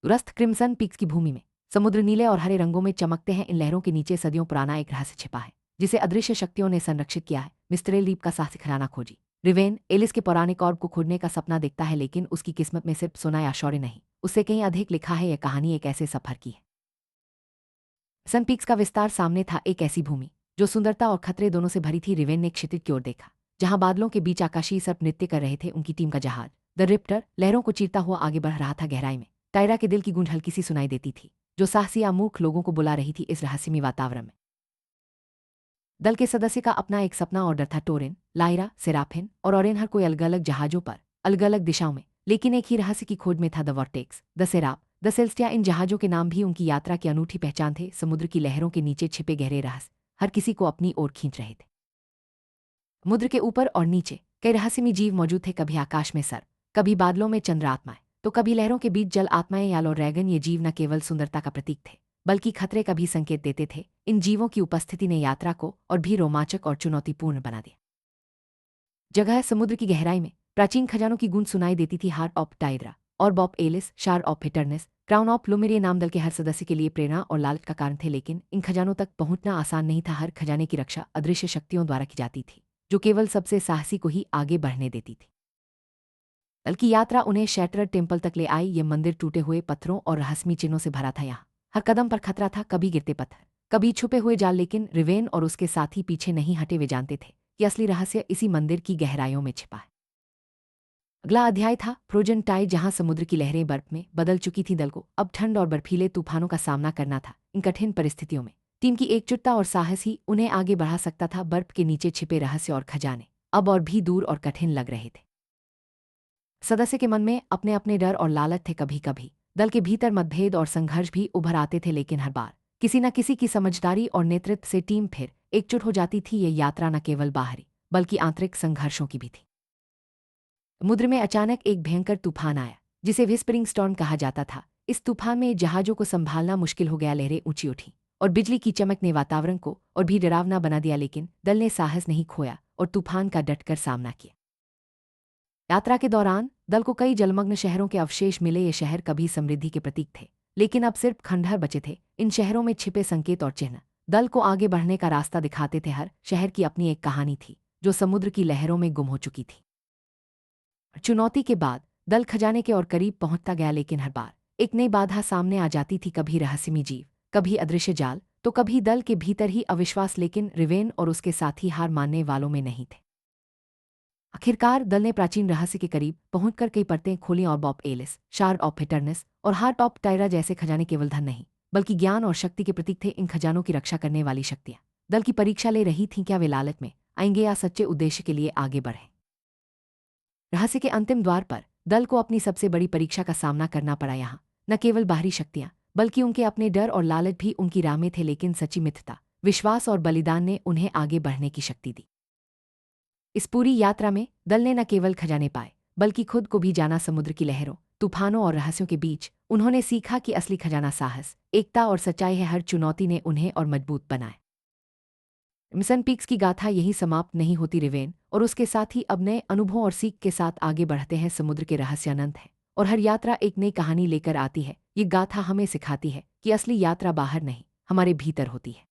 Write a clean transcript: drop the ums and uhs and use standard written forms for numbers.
तुरस्त crimson peaks की भूमि में समुद्र नीले और हरे रंगों में चमकते हैं। इन लहरों के नीचे सदियों पुराना एक रहस्य छिपा है जिसे अदृश्य शक्तियों ने संरक्षित किया है। मिस्टर लीप का साहसिक खजाना खोजी। रिवेन एलिस के पौराणिक ऑर्ब को खोजने का सपना देखता है, लेकिन उसकी किस्मत में सिर्फ सोना या शौर्य नहीं, उससे कहीं अधिक लिखा है। यह कहानी एक ऐसे सफर की है। सन पीक्स का विस्तार सामने था, एक ऐसी भूमि जो सुंदरता और खतरे दोनों से भरी थी। रिवेन ने क्षितिज की ओर देखा, जहां बादलों के बीच आकाशीय सर्प नृत्य कर रहे थे। उनकी टीम का जहाज द रिप्टर लहरों को चीरता हुआ आगे बढ़ रहा था। गहराई में टायरा के दिल की गूंज हल्की सी सुनाई देती थी, जो साहसी या मूर्ख लोगों को बुला रही थी। इस रहस्यमय वातावरण में दल के सदस्य का अपना एक सपना और डर था। टोरिन, लायरा, सेराफिन और ओरेन हर कोई अलग अलग जहाजों पर, अलग अलग दिशाओं में, लेकिन एक ही रहस्य की खोज में था। The Vortex, the Seraph, the Celestia. इन जहाजों के नाम भी उनकी यात्रा की अनूठी पहचान थे। समुद्र की लहरों के नीचे छिपे गहरे रहस्य हर किसी को अपनी ओर खींच रहे थे। समुद्र के ऊपर और नीचे कई रहस्यमय जीव मौजूद थे। कभी आकाश में सर्प, कभी बादलों में चंद्र आत्माएं, तो कभी लहरों के बीच जल आत्माएं या ड्रैगन। ये जीव न केवल सुंदरता का प्रतीक थे, बल्कि खतरे का भी संकेत देते थे। इन जीवों की उपस्थिति ने यात्रा को और भी रोमांचक और चुनौतीपूर्ण बना दिया। जगह समुद्र की गहराई में प्राचीन खजानों की गूंज सुनाई देती थी। Heart of Tydra, Orb of Elis, Shard of Hitterness, Crown of Lumeria नाम दल के हर सदस्य के लिए प्रेरणा और लालच का कारण थे। लेकिन इन खजानों तक पहुंचना आसान नहीं था। हर खजाने की रक्षा अदृश्य शक्तियों द्वारा की जाती थी, जो केवल सबसे साहसी को ही आगे बढ़ने देती थी। दल की यात्रा उन्हें शैटरड टेम्पल तक ले आई। ये मंदिर टूटे हुए पत्थरों और रहस्यमय चिन्हों से भरा था। यहाँ हर कदम पर खतरा था, कभी गिरते पत्थर, कभी छुपे हुए जाल। लेकिन रिवेन और उसके साथी पीछे नहीं हटे। वे जानते थे कि असली रहस्य इसी मंदिर की गहराइयों में छिपा है। अगला अध्याय था फ्रोजन टाइड, जहां समुद्र की लहरें बर्फ में बदल चुकी थी। दल को अब ठंड और बर्फीले तूफानों का सामना करना था। इन कठिन परिस्थितियों में टीम की एकजुटता और साहस ही उन्हें आगे बढ़ा सकता था। बर्फ के नीचे छिपे रहस्य और खजाने अब और भी दूर और कठिन लग रहे थे। सदस्य के मन में अपने अपने डर और लालच थे। कभी कभी दल के भीतर मतभेद और संघर्ष भी उभर आते थे, लेकिन हर बार किसी न किसी की समझदारी और नेतृत्व से टीम फिर एकजुट हो जाती थी। ये यात्रा न केवल बाहरी बल्कि आंतरिक संघर्षों की भी थी। समुद्र में अचानक एक भयंकर तूफान आया, जिसे विस्परिंग स्टॉर्म कहा जाता था। इस तूफान में जहाजों को संभालना मुश्किल हो गया। लहरें ऊंची उठी और बिजली की चमक ने वातावरण को और भी डरावना बना दिया। लेकिन दल ने साहस नहीं खोया और तूफान का डटकर सामना किया। यात्रा के दौरान दल को कई जलमग्न शहरों के अवशेष मिले। ये शहर कभी समृद्धि के प्रतीक थे, लेकिन अब सिर्फ खंडहर बचे थे। इन शहरों में छिपे संकेत और चिन्ह दल को आगे बढ़ने का रास्ता दिखाते थे। हर शहर की अपनी एक कहानी थी, जो समुद्र की लहरों में गुम हो चुकी थी। चुनौती के बाद दल खजाने के और करीब पहुंचता गया, लेकिन हर बार एक नई बाधा सामने आ जाती थी। कभी रहस्यमय जीव, कभी अदृश्य जाल, तो कभी दल के भीतर ही अविश्वास। लेकिन रिवेन और उसके साथी हार मानने वालों में नहीं थे। आखिरकार दल ने प्राचीन रहस्य के करीब पहुंचकर कई परतें खोलीं। Orb of Elis, Shard of Hitterness और हार्ट ऑफ टायरा जैसे खजाने केवल धन नहीं, बल्कि ज्ञान और शक्ति के प्रतीक थे। इन खजानों की रक्षा करने वाली शक्तियां दल की परीक्षा ले रही थीं। क्या वे लालच में आएंगे या सच्चे उद्देश्य के लिए आगे बढ़े? रहस्य के अंतिम द्वार पर दल को अपनी सबसे बड़ी परीक्षा का सामना करना पड़ा। यहाँ न केवल बाहरी शक्तियां, बल्कि उनके अपने डर और लालच भी उनकी राह में थे। लेकिन सच्ची मित्रता, विश्वास और बलिदान ने उन्हें आगे बढ़ने की शक्ति दी। इस पूरी यात्रा में दल ने न केवल खजाने पाए, बल्कि खुद को भी जाना। समुद्र की लहरों, तूफानों और रहस्यों के बीच उन्होंने सीखा कि असली खजाना साहस, एकता और सच्चाई है। हर चुनौती ने उन्हें और मजबूत बनाए। सन पीक्स की गाथा यही समाप्त नहीं होती। रिवेन और उसके साथी अब नए अनुभवों और सीख के साथ आगे बढ़ते हैं। समुद्र के रहस्य अनंत है और हर यात्रा एक नई कहानी लेकर आती है। ये गाथा हमें सिखाती है कि असली यात्रा बाहर नहीं, हमारे भीतर होती है।